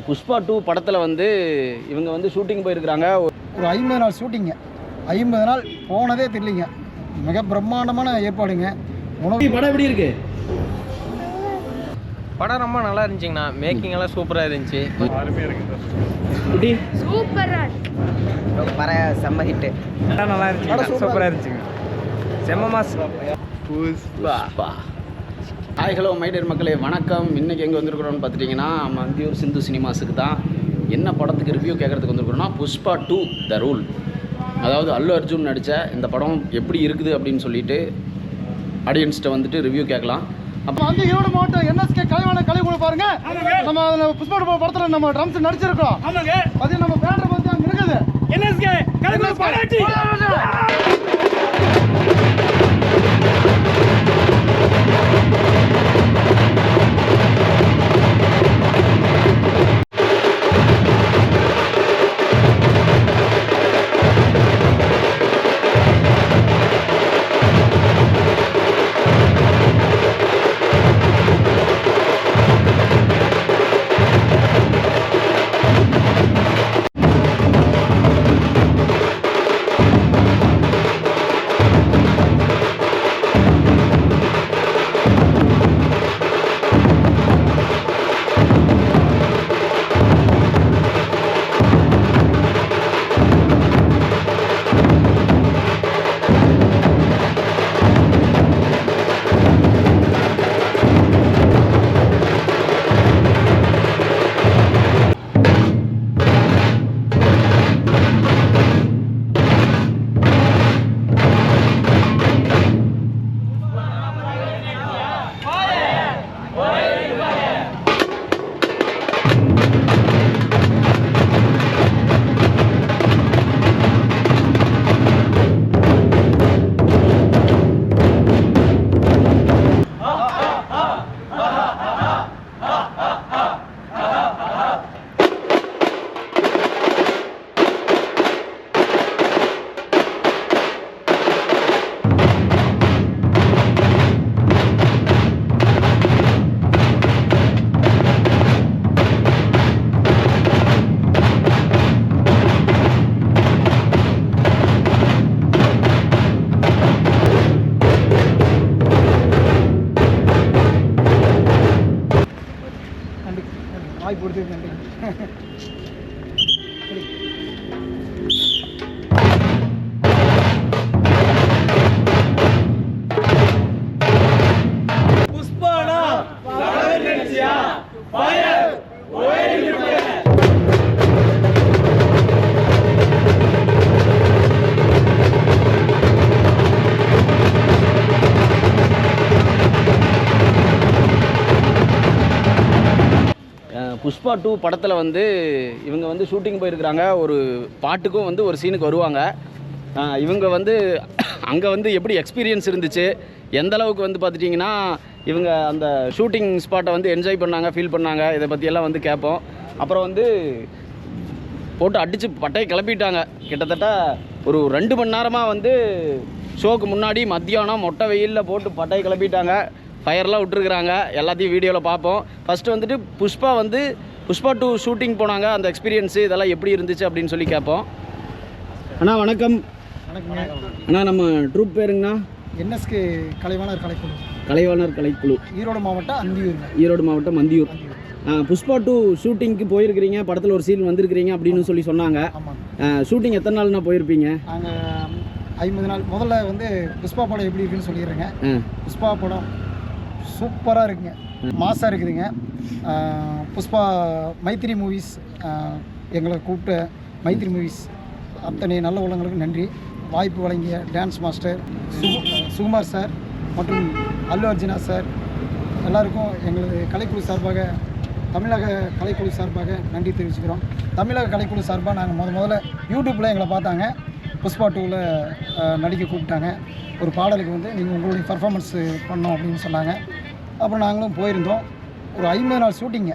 புஷ்பா 2 படத்தில் வந்து இவங்க வந்து ஷூட்டிங் போயிருக்கிறாங்க. ஒரு 50 நாள் ஷூட்டிங்க. 50 நாள் போனதே தெரியலிங்க. மிக பிரம்மாண்டமான ஏற்பாடுங்க. படம் எப்படி இருக்கு? படம் ரொம்ப நல்லா இருந்துச்சுங்கண்ணா. மேக்கிங் எல்லாம் சூப்பராக இருந்துச்சு. சூப்பராக செம்ம ஹிட்டு. நல்லா இருந்துச்சு. சூப்பராக இருந்துச்சுங்க. செம்ம மாசம். Pushpa. Hi hello my dear மக்களே, வணக்கம். இன்றைக்கி எங்கே வந்திருக்கிறோன்னு பார்த்துட்டிங்கன்னா மந்தியூர் சிந்து சினிமாஸுக்கு தான். என்ன படத்துக்கு ரிவ்யூ கேட்குறதுக்கு வந்திருக்கிறோன்னா புஷ்பா 2 த ரூல். அதாவது அல்லு அர்ஜுன் நடித்த இந்த படம் எப்படி இருக்குது அப்படின்னு சொல்லிட்டு ஆடியன்ஸ்கிட்ட வந்துட்டு ரிவ்யூ கேட்கலாம். அப்போ வந்து ஈரோடு மாவட்டம் என்எஸ்கே கலைக்குழு பாருங்க. நம்ம அதில் புஷ்பா 2 படத்தில் நம்ம ட்ரம்ஸ் நடிச்சிருக்கோம். அது நம்ம பேனர் வந்து அங்கே இருக்குது. என்எஸ்கே கலைக்குழு பாராட்டி வாய்ப்பு கொடுத்தது நன்றி. புஷ்பா 2 படத்தில் வந்து இவங்க வந்து ஷூட்டிங் போயிருக்கிறாங்க. ஒரு பாட்டுக்கும் வந்து ஒரு சீனுக்கு வருவாங்க. இவங்க வந்து அங்கே வந்து எப்படி எக்ஸ்பீரியன்ஸ் இருந்துச்சு, எந்த அளவுக்கு வந்து பார்த்துட்டிங்கன்னா இவங்க அந்த ஷூட்டிங் ஸ்பாட்டை வந்து என்ஜாய் பண்ணாங்க, ஃபீல் பண்ணாங்க, இதை பற்றியெல்லாம் வந்து கேட்போம். அப்புறம் வந்து போட்டு அடித்து பட்டையை கிளப்பிட்டாங்க. கிட்டத்தட்ட ஒரு 2 மணி நேரமாக வந்து ஷோக்கு முன்னாடி மத்தியானம் மொட்டை வெயிலில் போட்டு பட்டையை கிளப்பிட்டாங்க. ஃபயர்லாம் விட்டுருக்குறாங்க. எல்லாத்தையும் வீடியோவில் பார்ப்போம். ஃபஸ்ட்டு வந்துட்டு புஷ்பா 2 ஷூட்டிங் போனாங்க. அந்த எக்ஸ்பீரியன்ஸு இதெல்லாம் எப்படி இருந்துச்சு அப்படின்னு சொல்லி கேட்போம். அண்ணா வணக்கம். அண்ணா நம்ம ட்ரூப் பேருங்கண்ணா? என்எஸ்கே கலைவாணர் கலைக்குழு, ஈரோடு மாவட்டம் அந்தியூர். ஈரோடு மாவட்டம் அந்தியூர். புஷ்பா 2 ஷூட்டிங்க்கு போயிருக்கிறீங்க. படத்தில் ஒரு சீன் வந்திருக்கிறீங்க அப்படின்னு சொல்லி சொன்னாங்க. ஷூட்டிங் எத்தனை நாள்னா போயிருப்பீங்க? நாங்கள் 50 நாள். முதல்ல வந்து புஷ்பா படம் எப்படி இருக்குன்னு சொல்லிடுறேங்க. புஷ்பா படம் சூப்பராக இருக்குங்க, மாசாக இருக்குதுங்க. புஷ்பா மைத்திரி மூவிஸ் எங்களை கூப்பிட்ட மைத்திரி மூவிஸ் அத்தனை நல்ல உள்ளங்களுக்கு நன்றி. வாய்ப்பு வழங்கிய டான்ஸ் மாஸ்டர் சுகுமார் சார் மற்றும் அல்லு அர்ஜுனா சார் எல்லாருக்கும் எங்களது கலைக்குழு சார்பாக தமிழக கலைக்குழு சார்பாக நன்றி தெரிவிச்சுக்கிறோம். தமிழக கலைக்குழு சார்பாக நாங்கள் முதல்ல யூடியூப்பில் எங்களை பார்த்தாங்க. புஷ்பா 2ல் நடிக்க கூப்பிட்டாங்க. ஒரு பாடலுக்கு வந்து நீங்கள் உங்களுடைய பர்ஃபார்மன்ஸ் பண்ணோம் அப்படின்னு சொன்னாங்க. அப்புறம் நாங்களும் போயிருந்தோம். ஒரு 50 நாள் ஷூட்டிங்க.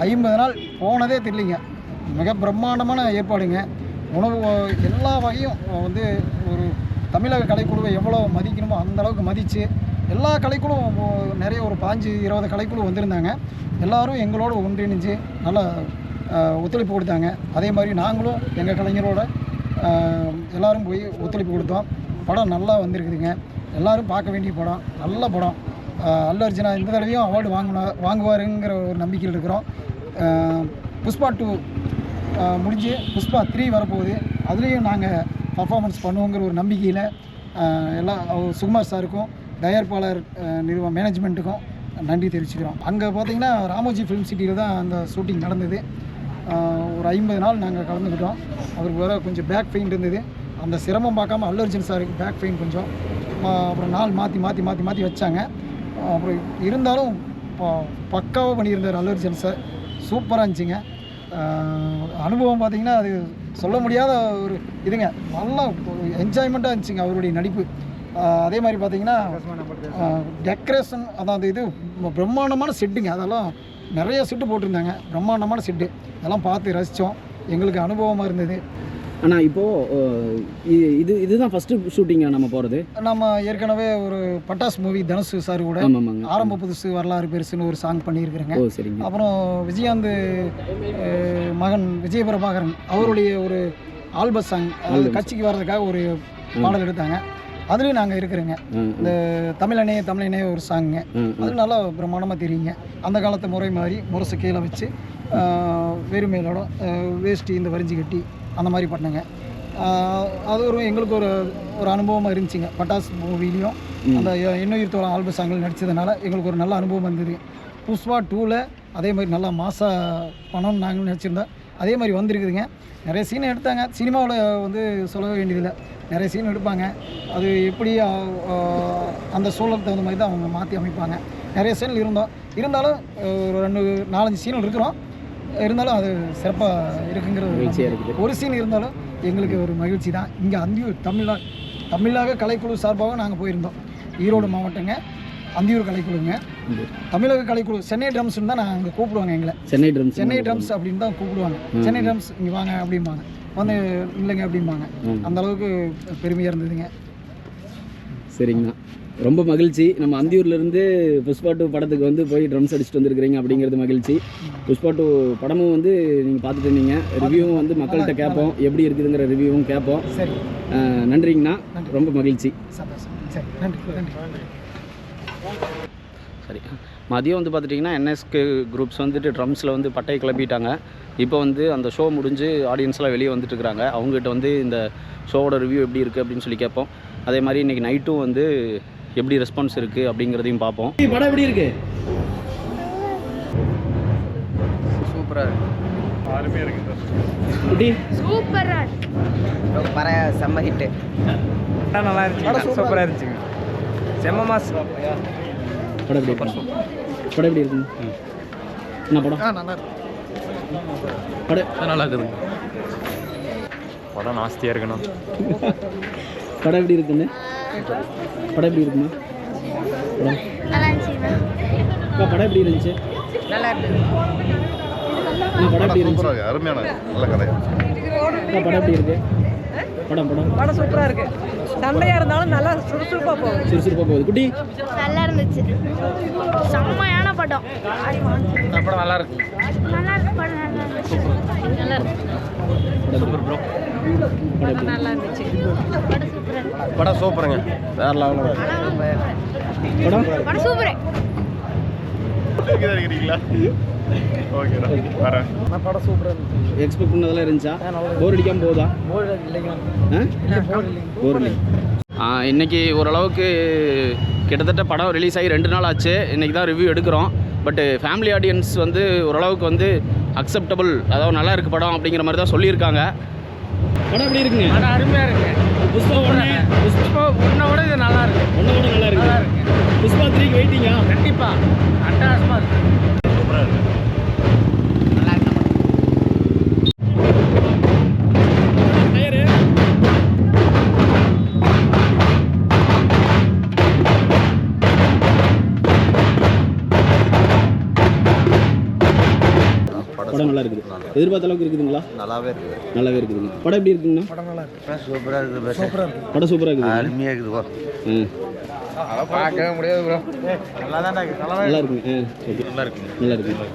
50 நாள் போனதே தெரியலிங்க. மிக பிரம்மாண்டமான ஏற்பாடுங்க. உணவு எல்லா வகையும் வந்து ஒரு தமிழக கலைக்குழுவை எவ்வளோ மதிக்கணுமோ அந்த அளவுக்கு மதித்து எல்லா கலைக்குழுவும் நிறைய ஒரு 15-20 கலைக்குழு வந்திருந்தாங்க. எல்லோரும் எங்களோட ஒன்றிணைஞ்சு நல்லா ஒத்துழைப்பு கொடுத்தாங்க. அதே மாதிரி நாங்களும் எங்கள் கலைஞரோட எல்லோரும் போய் ஒத்துழைப்பு கொடுத்தோம். படம் நல்லா வந்திருக்குதுங்க. எல்லோரும் பார்க்க வேண்டிய படம், நல்ல படம். அல்லு அர்ஜுனா இந்த தடவையும் அவார்டு வாங்குவாருங்கிற ஒரு நம்பிக்கையில் இருக்கிறோம். புஷ்பா 2 முடிஞ்சு புஷ்பா 3 வரப்போகுது. அதுலேயும் நாங்கள் பர்ஃபார்மன்ஸ் பண்ணுவோங்கிற ஒரு நம்பிக்கையில் எல்லாம் சுகுமார் சாருக்கும் தயாரிப்பாளர் நிறுவன மேனேஜ்மெண்ட்டுக்கும் நன்றி தெரிவிச்சுக்கிறோம். அங்கே பார்த்திங்கன்னா ராமோஜி ஃபிலிம் சிட்டியில் தான் அந்த ஷூட்டிங் நடந்தது. ஒரு 50 நாள் நாங்கள் கலந்துக்கிட்டோம். அவருக்கு வேறு கொஞ்சம் பேக் பெயின் இருந்தது. அந்த சிரமம் பார்க்காம அல்லு அர்ஜுன் சாருக்கு பேக் பெயின் கொஞ்சம், அப்புறம் நாள் மாற்றி வச்சாங்க. அப்புறம் இருந்தாலும் பக்காவாக பண்ணியிருந்தார் அல்லு அர்ஜுன் சார். சூப்பராக இருந்துச்சுங்க. அனுபவம் பார்த்திங்கன்னா அது சொல்ல முடியாத ஒரு இதுங்க. நல்லா என்ஜாய்மெண்ட்டாக இருந்துச்சுங்க அவருடைய நடிப்பு. அதே மாதிரி பார்த்திங்கன்னா டெக்கரேஷன், அதாவது இது பிரம்மாண்டமான செட்டுங்க. அதெல்லாம் நிறைய செட்டு போட்டிருந்தாங்க. பிரம்மாண்டமான செட்டு அதெல்லாம் பார்த்து ரசித்தோம். எங்களுக்கு அனுபவமாக இருந்தது. ஆனால் இப்போது இதுதான் ஃபஸ்ட்டு ஷூட்டிங்காக நம்ம போகிறது. நம்ம ஏற்கனவே ஒரு பட்டாஸ் மூவி தனுஷ் சார் கூட ஆரம்ப புதுசு வரலாறு பெருசுன்னு ஒரு சாங் பண்ணியிருக்கிறேங்க. அப்புறம் விஜயகாந்த் மகன் விஜயபிரபாகரன் அவருடைய ஒரு ஆல்பம் சாங் கட்சிக்கு வர்றதுக்காக ஒரு பாடல் எடுத்தாங்க. அதுலேயும் நாங்கள் இருக்கிறோங்க. இந்த தமிழனே ஒரு சாங்குங்க. அது நல்லா பிரம்மாண்டமாக தெரியுங்க. அந்த காலத்து முறை மாதிரி முரசு கீழே வச்சு வெறுமையிலோட வேஷ்டி இந்த வரிஞ்சு கட்டி அந்த மாதிரி பண்ணேங்க. அது எங்களுக்கு ஒரு அனுபவமாக இருந்துச்சுங்க. பட்டாஸ் மூவிலையும் அந்த இன்னுயிர் தோழன் ஆல்பம் சாங்கில் நடித்ததுனால எங்களுக்கு ஒரு நல்ல அனுபவம் இருந்தது. புஷ்பா 2ல் அதே மாதிரி நல்லா மாசாக பணம்னு நாங்களும் நினச்சிருந்தோம். அதே மாதிரி வந்திருக்குதுங்க. நிறைய சீன் எடுத்தாங்க. சினிமாவில் வந்து சொல்ல வேண்டியதில்லை, நிறைய சீன் எடுப்பாங்க. அது எப்படி அந்த சூழலுக்கு தகுந்த மாதிரி தான் அவங்க மாற்றி அமைப்பாங்க. நிறைய சீன் இருந்தாலும் ஒரு 2-4-5 சீன் இருக்கிறோம். இருந்தாலும் அது சிறப்பாக இருக்குங்கிறது ஒரு சீன் இருந்தாலும் எங்களுக்கு ஒரு மகிழ்ச்சி தான். இங்கே அந்தியூர் தமிழக கலைக்குழு சார்பாக நாங்கள் போயிருந்தோம். ஈரோடு மாவட்டங்க, அந்தியூர் கலைக்குழுங்க. தமிழக கலைக்குழு சென்னை ட்ரம்ஸ்ன்னு தான் நாங்கள் கூப்பிடுவாங்க. எங்களை சென்னை ட்ரம்ஸ் அப்படின்னு தான் கூப்பிடுவாங்க. சென்னை ட்ரம்ஸ் இங்கே வாங்க அப்படிம்பாங்க, வந்து இல்லைங்க அப்படிம்பாங்க. அந்த அளவுக்கு பெருமையாக இருந்ததுங்க. சரிங்கண்ணா, ரொம்ப மகிழ்ச்சி. நம்ம அந்தியூர்லேருந்து புஷ்பா 2 படத்துக்கு வந்து போய் ட்ரம்ஸ் அடிச்சுட்டு வந்துருக்கிறீங்க அப்படிங்கிறது மகிழ்ச்சி. புஷ்பா 2 படமும் வந்து நீங்கள் பார்த்துட்டு இருந்தீங்க. ரிவ்யூவும் வந்து மக்கள்கிட்ட கேட்போம், எப்படி இருக்குதுங்கிற ரிவ்யூவும் கேட்போம். சரி, நன்றிங்கண்ணா, ரொம்ப மகிழ்ச்சி. சரி, நன்றி. சரி, மதியம் வந்து பார்த்துட்டிங்கன்னா என்எஸ்கே குரூப்ஸ் வந்துட்டு ட்ரம்ஸில் வந்து பட்டையை கிளப்பிட்டாங்க. இப்போ வந்து அந்த ஷோ முடிஞ்சு ஆடியன்ஸ்லாம் வெளியே வந்துட்டு இருக்கிறாங்க. அவங்ககிட்ட வந்து இந்த ஷோவோட ரிவ்யூ எப்படி இருக்குது அப்படின்னு சொல்லி கேட்போம். அதே மாதிரி இன்றைக்கி நைட்டும் வந்து எப்படி ரெஸ்பான்ஸ் இருக்குது அப்படிங்கிறதையும் பார்ப்போம். படம் எப்படி இருக்குது? சூப்பராக இருக்குது. அருமையாக இருக்குது. சூப்பராக இருக்கு. செம்ம ஹிட்டு. நல்லா இருந்துச்சு. சூப்பராக இருந்துச்சுங்க. செம்ம மாஸ். படம் எப்படி இருக்குங்க? என்ன படம்? நல்லா இருக்கு. படம் நல்லா இருக்குது. படம் நாஸ்தியாக இருக்கணும். படம் எப்படி இருக்குன்னு? படம் எப்படி இருக்குமா? படம் எப்படி இருந்துச்சு? நல்லா இருக்கு. படம் எப்படி இருந்துச்சு? அருமையான நல்ல கதை. படம் எப்படி இருக்கு? படம் சூப்பராக இருக்கு. சண்டையாக இருந்தாலும் நல்லா சுறுசுறுப்பாக போகுது. குட்டி நல்லா இருந்துச்சு. செம்மையான படம். படம் நல்லா இருக்கு. நல்லா இருந்துச்சு. படம் சூப்பருங்க. வேற லெவலுங்க. படம் சூப்பர். இருக்கிறீங்களா? ஓகேடா, வரேன். படம் சூப்பராக இருந்துச்சு. எக்ஸ்பெக்ட் பண்ணதெல்லாம் இருந்துச்சா? போர் அடிக்காமல் போகுதா? போர் இல்லைங்க. போர் இல்லை. இன்றைக்கி ஓரளவுக்கு கிட்டத்தட்ட படம் ரிலீஸ் ஆகி 2 நாள் ஆச்சு. இன்றைக்கி தான் ரிவ்யூ எடுக்கிறோம். பட்டு ஃபேமிலி ஆடியன்ஸ் வந்து ஓரளவுக்கு வந்து அக்செப்டபுள், அதாவது நல்லா இருக்குது படம் அப்படிங்கிற மாதிரி தான் சொல்லியிருக்காங்க. படம் எப்படி இருக்குங்க? படம் அருமையாக இருக்குது. புஷ்பா 1 இது நல்லா இருக்கு. 1 நல்லா இருக்கு. புஷ்பா 3க்கு வெயிட்டிங்கா? கண்டிப்பாக அட்டகாசமாக இருக்குது. சூப்பராக இருக்குது. படம் நல்லா இருக்குது. எதிர்பார்த்த அளவுக்கு இருக்குதுங்களா? நல்லாவே இருக்குது. நல்லாவே இருக்குதுங்க. படம் எப்படி இருக்குங்கண்ணா? படம் நல்லா இருக்கு. சூப்பராக இருக்குது. சூப்பராக இருக்கு. படம் சூப்பராக இருக்குது. அருமையாக இருக்குது ப்ரோ. அதெல்லாம் பார்க்கவே முடியாது ப்ரோ. நல்லா தான் இருக்கு. நல்லா இருக்குங்க. ஓகே. நல்லா இருக்குங்க. நல்லா இருக்குங்க.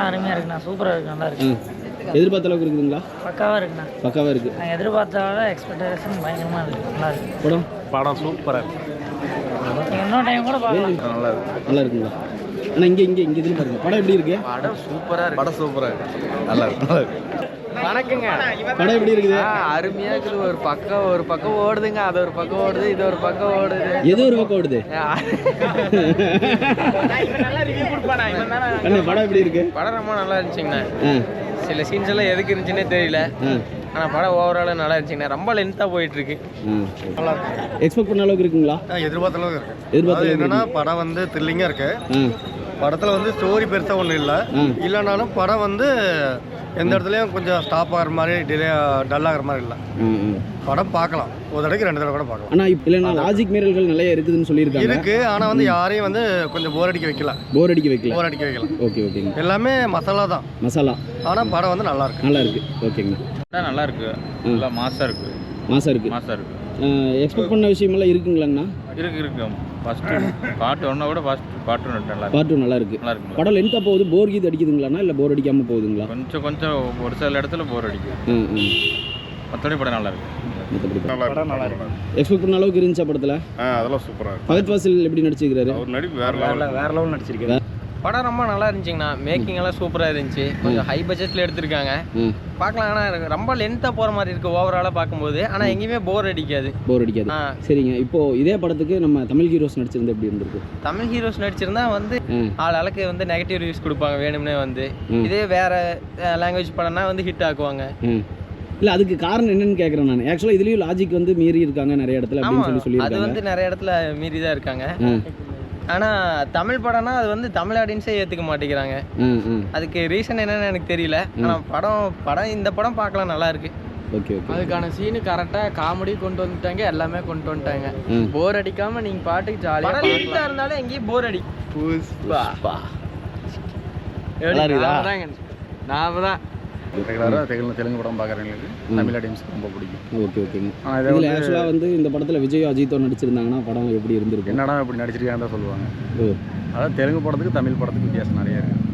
அருமையாக இருக்குண்ணா, சூப்பராக இருக்கு, நல்லா இருக்கு. எதிர்பார்த்த அளவுக்கு இருக்குதுங்களா? பக்காவாக இருக்குண்ணா. பக்காவாக இருக்குது. நான் எதிர்பார்த்த விட எக்ஸ்பெக்டேஷன் பயங்கரமாக இருக்கு, நல்லா இருக்கு. படம் சூப்பராக இருக்கு. நீங்கள் இன்னொரு டைம் கூட பார்க்கலாம். நல்லா இருக்கு. நல்லா இருக்குங்களா? ஆனால் இங்கே இதில் பாருங்க. படம் எப்படி இருக்கு? படம் சூப்பராக இருக்கு. படம் சூப்பராக இருக்கு. நல்லா இருக்கு. நல்லா இருக்கு. வணக்கங்க. படம் எப்படி இருக்குது? அருமையா இருக்குது. ஒரு பக்கம் ஓடுதுங்க, அது ஒரு பக்கம் ஓடுது, இது ஒரு பக்கம் ஓடுது. எது ஒரு பக்கம் ஓடுது? நல்லா ரிவ்யூ கொடுப்பானா இவன் தானே. அண்ணா படம் எப்படி இருக்கு? படம் ரொம்ப நல்லா இருந்துச்சுங்கண்ணா. ஆ சில சீன்ஸ் எல்லாம் எதுக்கு இருந்துச்சுன்னே தெரியல. ஆ ஆனால் படம் ஓவராலாக நல்லா இருந்துச்சுங்கண்ணா. ரொம்ப லென்த்தாக போயிட்டு இருக்கு. எக்ஸ்பெக்ட் பண்ண அளவுக்கு இருக்குங்களா? எதிர்பார்த்த அளவுக்கு இருக்கு. எதிர்பார்த்த என்னன்னா படம் வந்து த்ரில்லிங்காக இருக்கு. படத்தில் வந்து ஸ்டோரி பெருசாக ஒன்றும் இல்லை. இல்லைனாலும் படம் வந்து எந்த இடத்துலையும் கொஞ்சம் ஸ்டாப் ஆகிற மாதிரி டிலே டல் ஆகிற மாதிரி இல்லை. படம் பார்க்கலாம். ஒரு தடவைக்கு 2 தடவை கூட பார்க்கலாம். ஆனால் இப்போ இல்லைன்னா லாஜிக் மீறல்கள் நிறைய இருக்குதுன்னு சொல்லியிருக்காங்க. இருக்கு. ஆனால் வந்து யாரையும் வந்து கொஞ்சம் போர் அடிக்க வைக்கல. போர் அடிக்க வைக்கல. ஓகே ஓகேங்க. எல்லாமே மசாலா தான். மசாலா. ஆனால் படம் வந்து நல்லா இருக்கு. நல்லா இருக்கு. ஓகேங்க. நல்லா இருக்கு. நல்லா மாசாக இருக்கு. மாசாக இருக்கு. மாசாக இருக்கு. எக்ஸ்பெக்ட் பண்ண விஷயமெல்லாம் இருக்குங்களாங்கண்ணா? இருக்கு. ஃபர்ஸ்ட் பார்ட் 1 விட பார்ட் 2 நல்லா இருக்கு. பார்ட் 2 நல்லா இருக்கு. படம் லென்த்தாக போகுது. போர் கீது அடிக்குதுங்களாண்ணா இல்லை போர் அடிக்காமல் போகுதுங்களா? கொஞ்சம் ஒரு சில இடத்துல போர் அடிக்குது. மற்றபடி படம் நல்லா இருக்கு. நல்லா இருக்கு. எக்ஸ்பெக்ட் பண்ண அளவுக்கு இருந்துச்சா படத்தில்? அதெல்லாம் சூப்பராக இருக்கு. பகத் வாசில் எப்படி நடிச்சிருக்காரு? அவர் நடிப்பு வேற லெவல் நடிச்சிருக்காரு. படம் ரொம்ப நல்லா இருந்துச்சுங்கண்ணா. மேக்கிங் எல்லாம் சூப்பராக இருந்துச்சு. கொஞ்சம் ஹை பட்ஜெட்டில் எடுத்திருக்காங்க. பார்க்கலாம். ஆனால் ரொம்ப லென்த்தாக போகிற மாதிரி இருக்குது ஓவராலாக பார்க்கும்போது. ஆனால் எங்கேயுமே போர் அடிக்காது. சரிங்க. இப்போ இதே படத்துக்கு நம்ம தமிழ் ஹீரோஸ் நடிச்சிருந்தா எப்படி இருந்திருக்கு? தமிழ் ஹீரோஸ் நடிச்சிருந்தா வந்து ஆளுக்கு வந்து நெகட்டிவ் ரிவ்யூஸ் கொடுப்பாங்க வேணும்னே வந்து. இதே வேற லாங்குவேஜ் படம்னா வந்து ஹிட் ஆக்குவாங்க. இல்லை அதுக்கு காரணம் என்னன்னு கேட்குறேன் நான். ஆக்சுவலாக இதுலேயும் லாஜிக் வந்து மீறி இருக்காங்க நிறைய இடத்துல அப்படின்னு சொல்லி அது வந்து நிறைய இடத்துல மீறி தான் இருக்காங்க. ஆனால் தமிழ் படம்னா அது வந்து தமிழ் ஆடியன்ஸே ஏற்றுக்க மாட்டேங்கிறாங்க. அதுக்கு ரீசன் என்னன்னு எனக்கு தெரியல. ஆனால் படம் இந்த படம் பார்க்கலாம், நல்லா இருக்கு. ஓகே. அதுக்கான சீனு கரெக்டாக காமெடி கொண்டு வந்துட்டாங்க, எல்லாமே கொண்டு வந்துட்டாங்க. போர் அடிக்காம நீங்க பாட்டுக்கு ஜாலியாக இருந்தாலும் எங்கேயும் போர் அடி. நான் தான் ரெகுலராக தெலுங்கு படம் பார்க்குறவங்களுக்கு தமிழ் ஆடியன்ஸ்க்கு ரொம்ப பிடிக்கும். ஓகேங்க. இதில் ஆக்சுவலாக வந்து இந்த படத்தில் விஜய் அஜித்தோ நடிச்சிருந்தாங்கன்னா படம் எப்படி இருந்திருக்கு? என்னடா இப்படி நடிச்சிருக்காங்க தான் சொல்லுவாங்க. ஓ, அதாவது தெலுங்கு படத்துக்கு தமிழ் படத்துக்கு வித்தியாசம் நிறைய இருக்குது.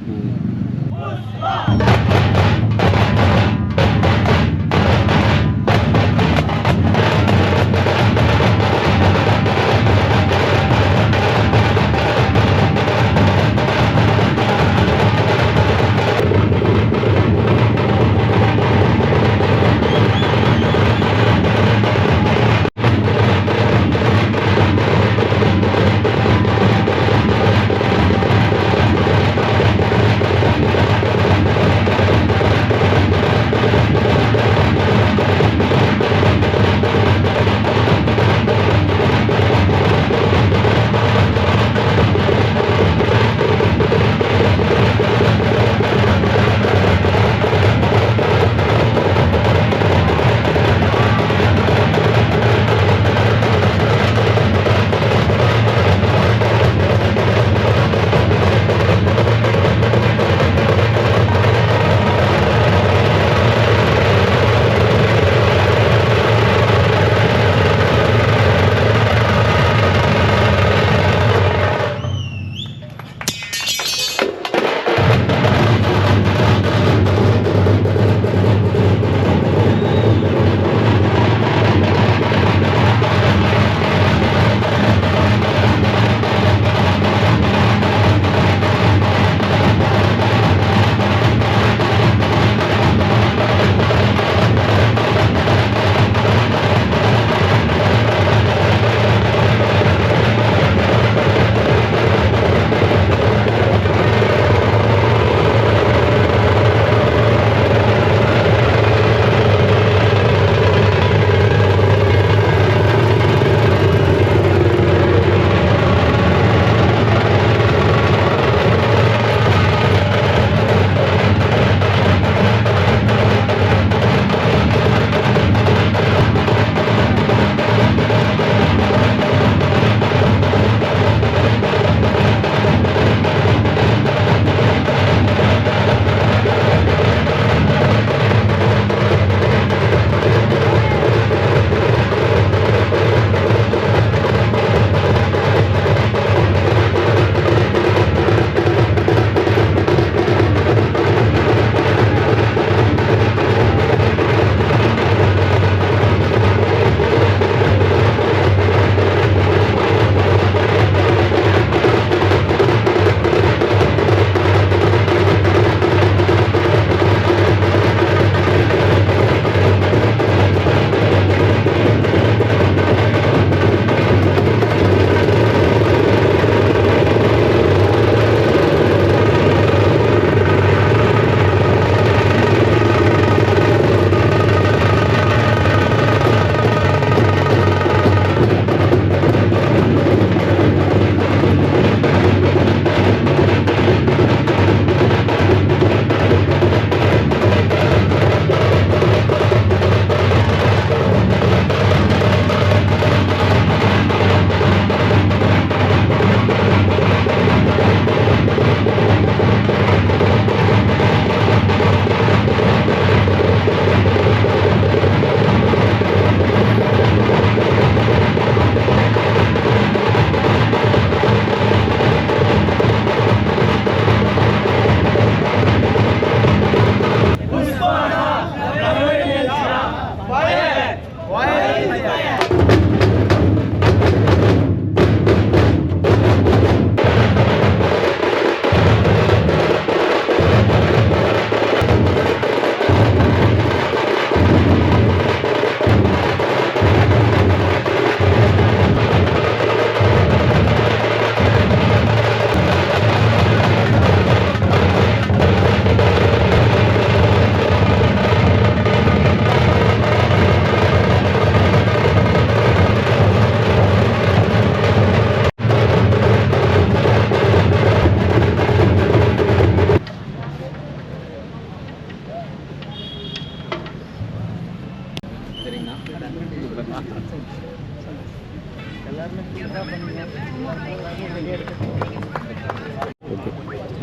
ஓகே.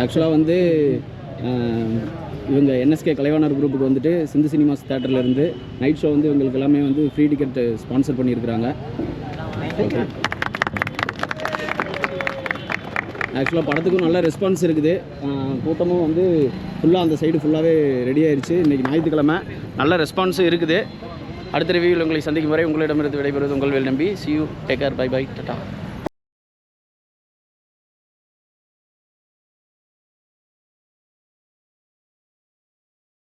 ஆக்சுவலாக வந்து இவங்க என்எஸ்கே கலைவாணர் குரூப்புக்கு வந்துட்டு சிந்து சினிமாஸ் தேட்டர்லேருந்து நைட் ஷோ வந்து இவங்களுக்கு எல்லாமே வந்து ஃப்ரீ டிக்கெட் ஸ்பான்சர் பண்ணியிருக்கிறாங்க. ஓகே. ஆக்சுவலாக படத்துக்கும் நல்ல ரெஸ்பான்ஸ் இருக்குது. கூட்டமும் வந்து ஃபுல்லாக அந்த சைடு ஃபுல்லாகவே ரெடி ஆயிடுச்சு. இன்றைக்கி ஞாயிற்றுக்கிழமை நல்ல ரெஸ்பான்ஸும் இருக்குது. அடுத்த ரிவ்யூவில் உங்களை சந்திக்கும் வரை உங்களிடமிருந்து விடைபெறுவது உங்கள் வேல் நம்பி. See you, take care, bye bye, tata.